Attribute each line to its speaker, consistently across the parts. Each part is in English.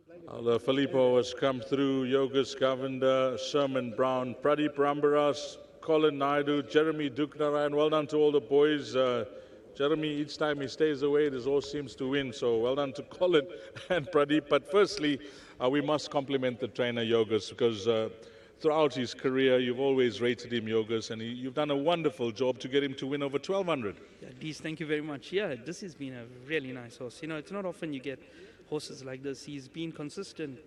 Speaker 1: The Filippo has come through. Yogesh Govender, Sherman Brown, Pradeep Rambaras, Colin Naidu, Jeremy Duknarayan. Well done to all the boys. Jeremy, each time he stays away, this horse seems to win. So well done to Colin and Pradeep. But firstly, we must compliment the trainer, Yogesh, because throughout his career, you've always rated him, Yogesh, and you've done a wonderful job to get him to win over 1,200.
Speaker 2: Yeah, Dees, thank you very much. Yeah, this has been a really nice horse. You know, it's not often you get horses like this. He's been consistent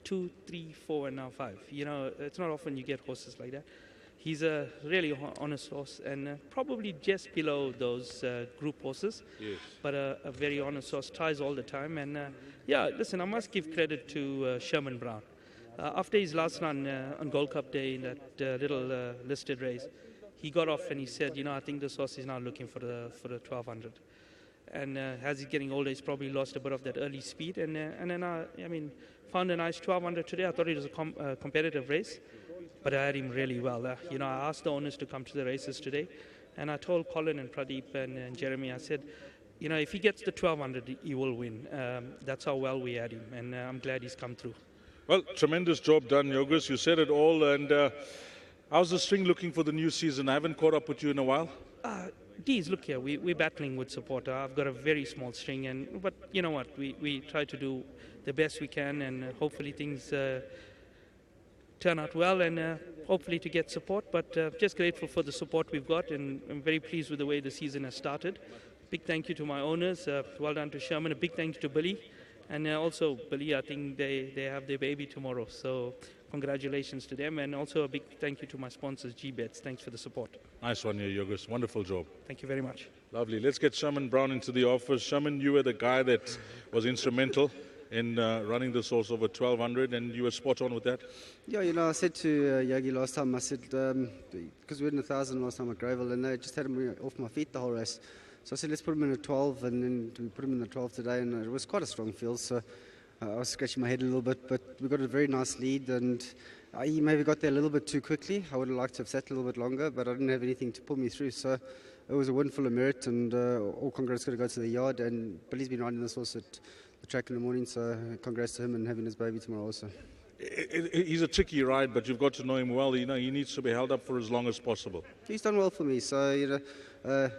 Speaker 2: 2, 3, 4, and now 5. You know, it's not often you get horses like that. He's a really honest horse and probably just below those group horses.
Speaker 1: Yes.
Speaker 2: But a very honest horse, tries all the time. And yeah, listen, I must give credit to Sherman Brown. After his last run on Gold Cup Day in that little listed race, he got off and he said, you know, I think this horse is now looking for the 1,200. And as he's getting older, he's probably lost a bit of that early speed. And then I mean, found a nice 1,200 today. I thought it was a competitive race, but I had him really well. You know, I asked the owners to come to the races today, and I told Colin and Pradeep and Jeremy, I said, you know, if he gets the 1,200, he will win. That's how well we had him, and I'm glad he's come through.
Speaker 1: Well, tremendous job done, Yogesh. You said it all. And how's the string looking for the new season? I haven't caught up with you in a while.
Speaker 2: Dees, look here, we're battling with support. I've got a very small string, but you know what? We try to do the best we can, and hopefully things turn out well, and hopefully to get support. But just grateful for the support we've got, and I'm very pleased with the way the season has started. Big thank you to my owners. Well done to Sherman. A big thank you to Billy. And also, Billy, I think they have their baby tomorrow. So congratulations to them. And also a big thank you to my sponsors, G-Bets. Thanks for the support.
Speaker 1: Nice one here, Yogesh. Wonderful job.
Speaker 2: Thank you very much.
Speaker 1: Lovely. Let's get Sherman Brown into the office. Sherman, you were the guy that was instrumental in running this horse over 1,200, and you were spot on with that.
Speaker 3: Yeah, you know, I said to Yogi last time, I said, because we were in 1,000 last time at Greyville, and they just had me off my feet the whole race. So I said, let's put him in a 12, and then we put him in the 12 today, and it was quite a strong field. So I was scratching my head a little bit, but we got a very nice lead, and he maybe got there a little bit too quickly. I would have liked to have sat a little bit longer, but I didn't have anything to pull me through. So it was a win full of merit, and all congrats got to go to the yard. And Billy's been riding this horse at the track in the morning, so congrats to him and having his baby tomorrow also.
Speaker 1: He's a tricky ride, but you've got to know him well. You know, he needs to be held up for as long as possible.
Speaker 3: He's done well for me, so you know,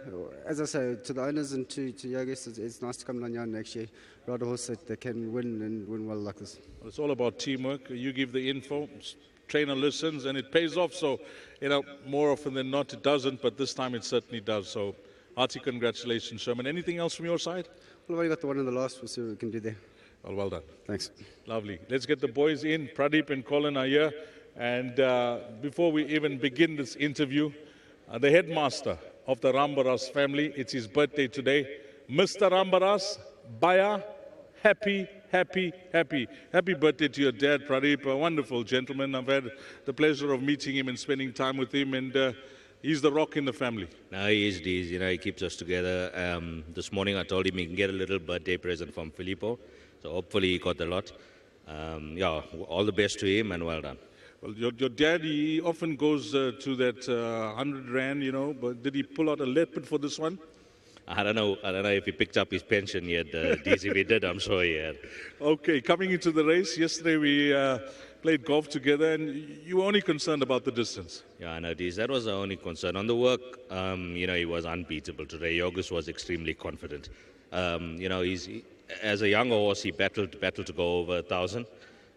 Speaker 3: as I say to the owners and to Yogesh, it's nice to come down here and actually ride a horse that can win and win well like this.
Speaker 1: Well, it's all about teamwork. You give the info, trainer listens, and it pays off. So, you know, more often than not, it doesn't, but this time it certainly does. So, hearty congratulations, Sherman. Anything else from your side?
Speaker 3: Well, I've only got the one in the last. We'll see what we can do there.
Speaker 1: Well done.
Speaker 3: Thanks.
Speaker 1: Lovely. Let's get the boys in. Pradeep and Colin are here. And before we even begin this interview, the headmaster of the Rambaras family, it's his birthday today. Mr. Rambaras, Baya, happy birthday to your dad, Pradeep. A wonderful gentleman. I've had the pleasure of meeting him and spending time with him. And he's the rock in the family.
Speaker 4: No, he is. You know, he keeps us together. This morning I told him he can get a little birthday present from Filippo. So hopefully he got a lot. Yeah, all the best to him and well done.
Speaker 1: Well, your dad, he often goes to that 100 Rand, you know, but did he pull out a leopard for this one?
Speaker 4: I don't know if he picked up his pension yet. DC, if he did, I'm sure he had.
Speaker 1: Okay, coming into the race, yesterday we played golf together and you were only concerned about the distance.
Speaker 4: Yeah, I know, DC. That was the only concern. On the work, you know, he was unbeatable today. Yogesh was extremely confident. You know, as a younger horse, he battled to go over 1,000.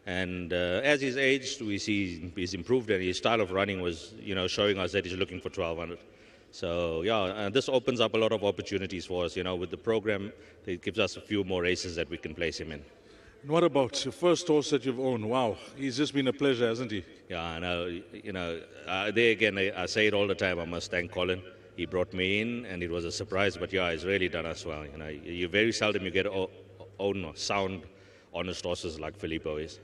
Speaker 4: And as he's aged, we see he's improved, and his style of running was, you know, showing us that he's looking for 1,200. So, yeah, this opens up a lot of opportunities for us, you know, with the program. It gives us a few more races that we can place him in.
Speaker 1: And what about your first horse that you've owned? Wow, he's just been a pleasure, hasn't he?
Speaker 4: Yeah, I know. You know, there again, I say it all the time, I must thank Colin. He brought me in, and it was a surprise, but yeah, he's really done us well. You know, you very seldom you get own sound, honest horses like Filippo is.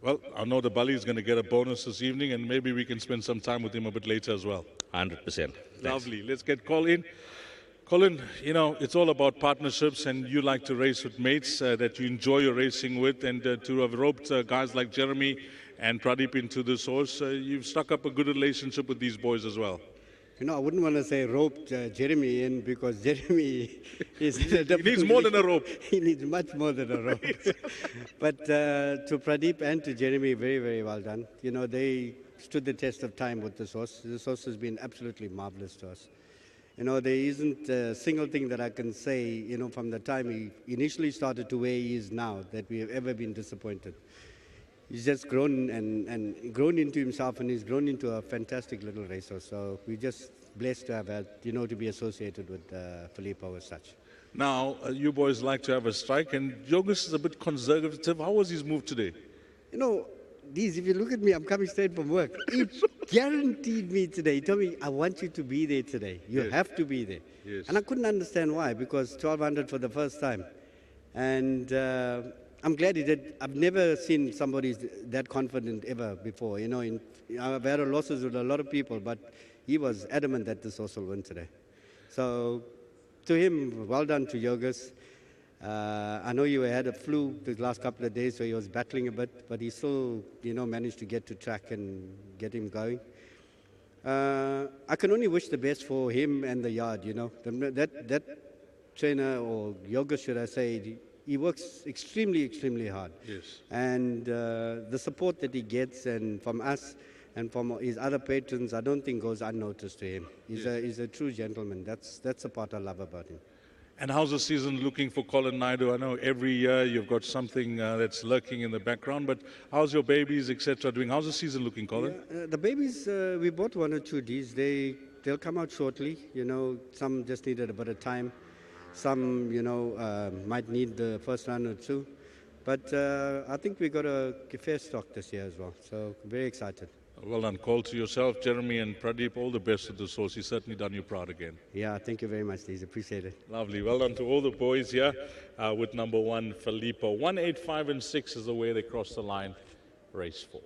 Speaker 1: Well, I know the Bali is going to get a bonus this evening, and maybe we can spend some time with him a bit later as well.
Speaker 4: 100%.
Speaker 1: Lovely. Let's get Colin. Colin, you know, it's all about partnerships, and you like to race with mates that you enjoy your racing with, and to have roped guys like Jeremy and Pradeep into this horse, you've struck up a good relationship with these boys as well.
Speaker 5: You know, I wouldn't want to say roped Jeremy in because Jeremy is in a
Speaker 1: He
Speaker 5: different
Speaker 1: needs more than a rope.
Speaker 5: He needs much more than a rope. But to Pradeep and to Jeremy, very, very well done. You know, they stood the test of time with this horse. This horse has been absolutely marvelous to us. You know, there isn't a single thing that I can say, you know, from the time he initially started to where he is now that we have ever been disappointed. He's just grown and grown into himself, and he's grown into a fantastic little racer. So we're just blessed to have had, you know, to be associated with Filippo as such.
Speaker 1: Now, you boys like to have a strike, and Yogesh is a bit conservative. How was his move today?
Speaker 5: You know, if you look at me, I'm coming straight from work. He guaranteed me today. He told me, I want you to be there today. You
Speaker 1: Yes.
Speaker 5: have to be there.
Speaker 1: Yes.
Speaker 5: And I couldn't understand why, because 1,200 for the first time. And I'm glad he did. I've never seen somebody that confident ever before. You know, I've had losses with a lot of people, but he was adamant that this horse will win today. So to him, well done to Yogesh. I know you had a flu the last couple of days, so he was battling a bit, but he still, you know, managed to get to track and get him going. I can only wish the best for him and the yard, you know. That trainer, or Yogesh should I say, he works extremely, extremely hard.
Speaker 1: Yes.
Speaker 5: And the support that he gets and from us and from his other patrons, I don't think goes unnoticed to him. He's a true gentleman. That's the part I love about him.
Speaker 1: And how's the season looking for Colin Naidu? I know every year you've got something that's lurking in the background, but how's your babies, etc., doing? How's the season looking, Colin?
Speaker 5: The babies, we bought 1 or 2 Ds. They'll come out shortly. You know, some just needed a bit of time. Some, you know, might need the first run or two. But I think we got a fair stock this year as well. So very excited.
Speaker 1: Well done. Call to yourself, Jeremy and Pradeep. All the best with the source. He's certainly done you proud again.
Speaker 5: Yeah, thank you very much, Deez. Appreciate it.
Speaker 1: Lovely. Well done to all the boys here with number 1, Filippo. 1, 8, 5, and 6 is the way they cross the line. Race 4.